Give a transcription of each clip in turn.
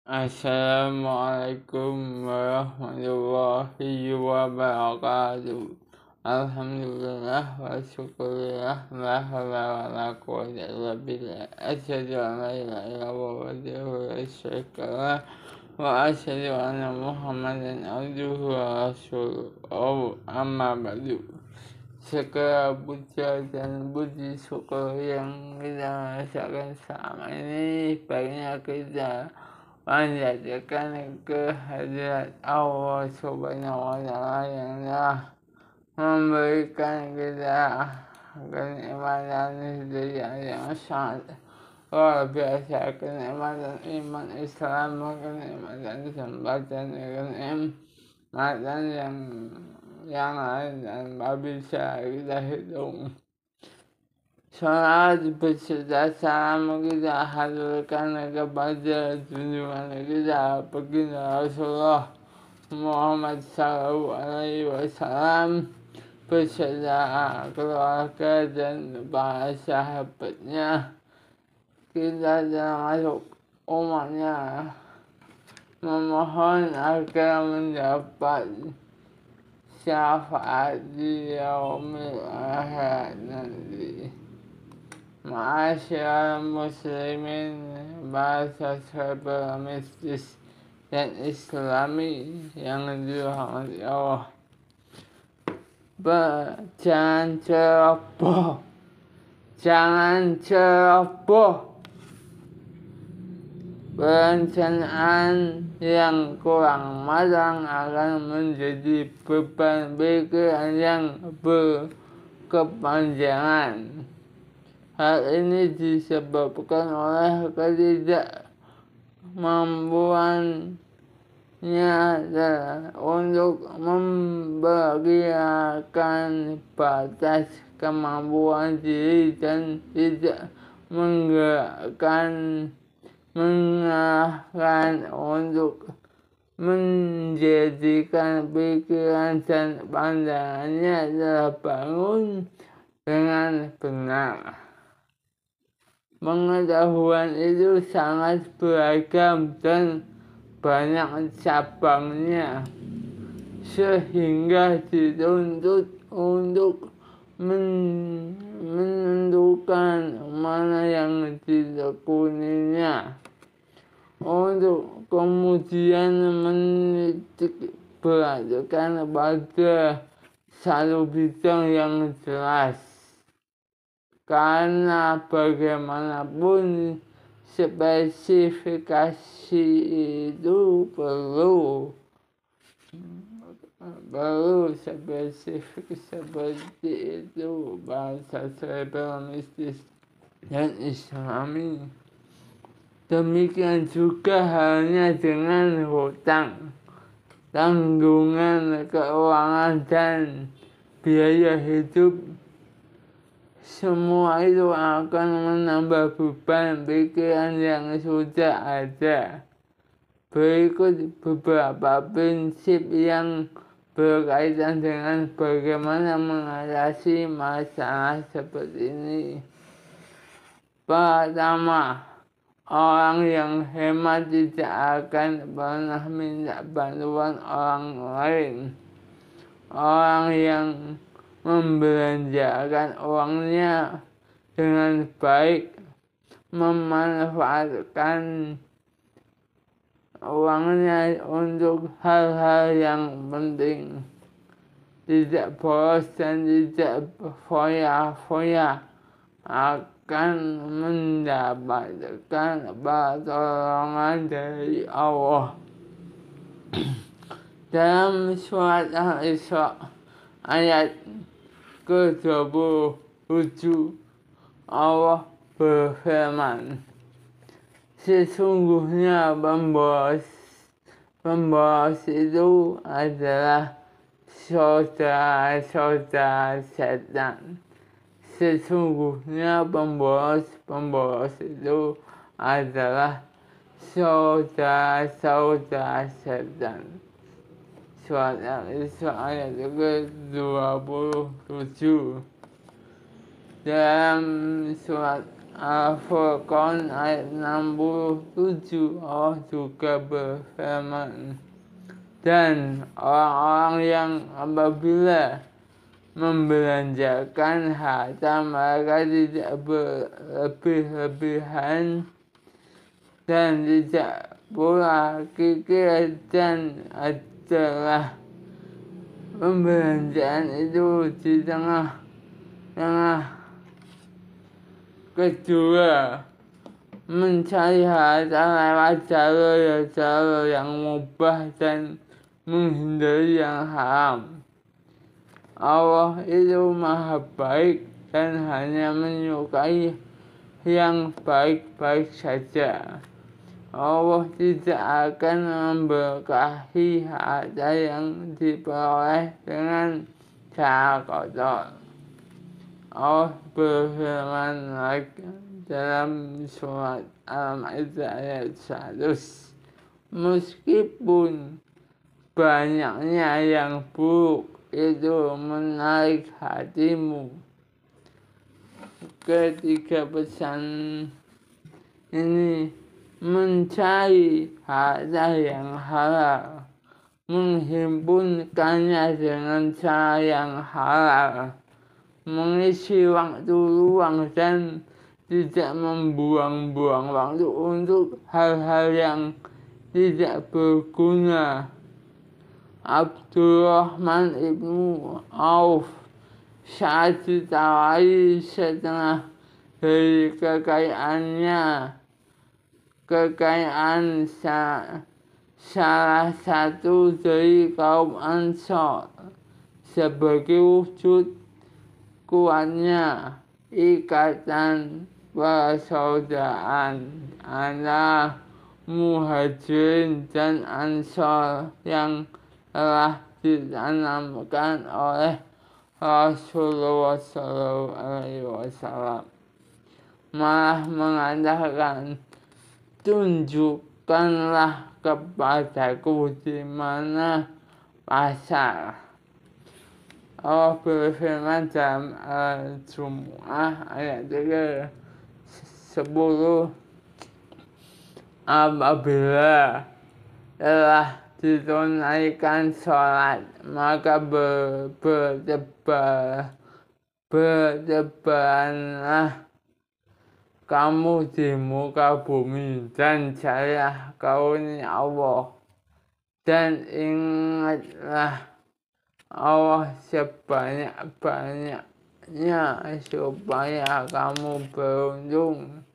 Assalamualaikum warahmatullahi wabarakatuh. Alhamdulillah wa syukurillah la haula wa la quwwata illa billah. Asyhadu an la ilaha illallah wahdahu la syarika lah wa asyhadu anna Muhammadan abduhu wa rasuluh. Amma ba'du. Segala puja dan puji syukur yang kita rasakan selama ini baiknya kita panjatkan kehadirat Allah Subhanahu wa Ta'ala yang telah memberikan kita kenikmatan hidayah yang sangat luar biasa, kenikmatan iman Islam, kenikmatan kesempatan, kenikmatan yang lain dan tak bisa kita hitung. Salat beserta salam kita haturkan kepada junjungan kita baginda Rasulullah Muhammad SAW beserta keluarga dan para sahabatnya. Kita termasuk umatnya memohon agar mendapat syafaat di yaumil akhir nanti. Ma'asyiral muslimin, bahasa sahabat mistis dan islami yang dirahmati Allah. Jangan ceroboh. Perencanaan yang kurang matang akan menjadi beban pikiran yang berkepanjangan. Hal ini disebabkan oleh ketidakmampuannya untuk membagiakan batas kemampuan diri dan tidak mengarahkan untuk menjadikan pikiran dan pandangannya terbangun dengan benar. Pengetahuan itu sangat beragam dan banyak cabangnya, sehingga dituntut untuk menentukan mana yang ditekuninya, untuk kemudian menitik beratkan pada satu bidang yang jelas. Karena bagaimanapun spesifikasi itu perlu spesifik seperti itu bahasa sahabat mistis dan islami. Demikian juga halnya dengan hutang, tanggungan keuangan dan biaya hidup. Semua itu akan menambah beban pikiran yang sudah ada. Berikut beberapa prinsip yang berkaitan dengan bagaimana mengatasi masalah seperti ini. Pertama, orang yang hemat tidak akan pernah minta bantuan orang lain. Orang yang membelanjakan uangnya dengan baik, memanfaatkan uangnya untuk hal-hal yang penting, tidak boros dan tidak foya-foya, akan mendapatkan pertolongan dari Allah. Dalam surat Al-Isra ayat ke-27, Allah berfirman, sesungguhnya pemboros itu adalah saudara-saudara setan. Sesungguhnya pemboros itu adalah saudara-saudara setan. Surat Al-Isra ayat ke-27. Dalam surat Al-Furqan ayat 67 Allah juga berfirman, dan orang-orang yang apabila membelanjakan harta mereka tidak berlebih-lebihan dan tidak pula kikir, dan adalah pembelanjaan itu di tengah-tengah. Kedua, mencari harta lewat jalur yang mubah dan menghindari yang haram. Allah itu maha baik dan hanya menyukai yang baik-baik saja. Allah tidak akan memberkahi harta yang diperoleh dengan cara kotor. Allah berfirman lagi dalam surat Al-Ma'idah ayat 100, meskipun banyaknya yang buruk itu menarik hatimu. Ketiga pesan ini, mencari harta yang halal, menghimpunkannya dengan cara yang halal, mengisi waktu luang dan tidak membuang-buang waktu untuk hal-hal yang tidak berguna. Abdurrahman ibnu Auf saat ditawari setengah dari kekayaan salah satu dari kaum Ansor sebagai wujud kuatnya ikatan persaudaraan antara Muhajirin dan Ansor yang telah ditanamkan oleh Rasulullah SAW, malah mengatakan, tunjukkanlah kepadaku di mana pasar. Allah berfirman dalam Al-Jumu'ah ayat 10, apabila telah ditunaikan sholat, maka berdebaranlah kamu di muka bumi dan carilah karunia Allah, dan ingatlah Allah sebanyak-banyaknya supaya kamu beruntung.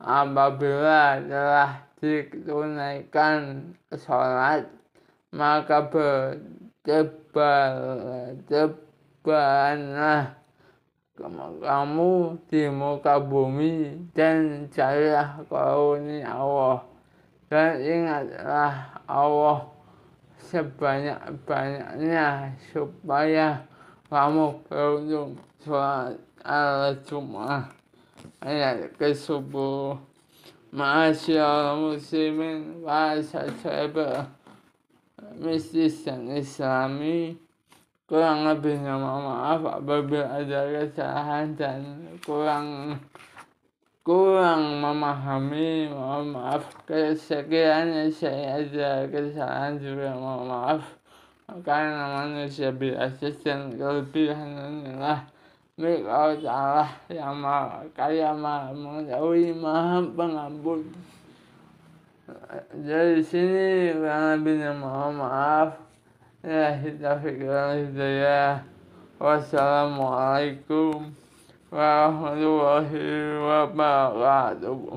Apabila telah ditunaikan sholat, maka berdebaranlah kamu di muka bumi dan carilah karunia Allah, dan ingatlah Allah sebanyak-banyaknya supaya kamu beruntung. Surat Al-Jumu'ah ayat ke-10. Ma'asyiral muslimin wa sahabat mistis dan islami, kurang lebihnya mohon maaf apabila ada kesalahan dan kurang memahami, mohon maaf. Sekiranya saya ada kesalahan juga mohon maaf, karena manusia biasa dan kelebihan adalah milik Allah Ta'ala yang maha kaya, maha mengetahui, maha pengampun. Dari sini kurang lebihnya mohon maaf. Wassalamualaikum warahmatullahi wabarakatuh.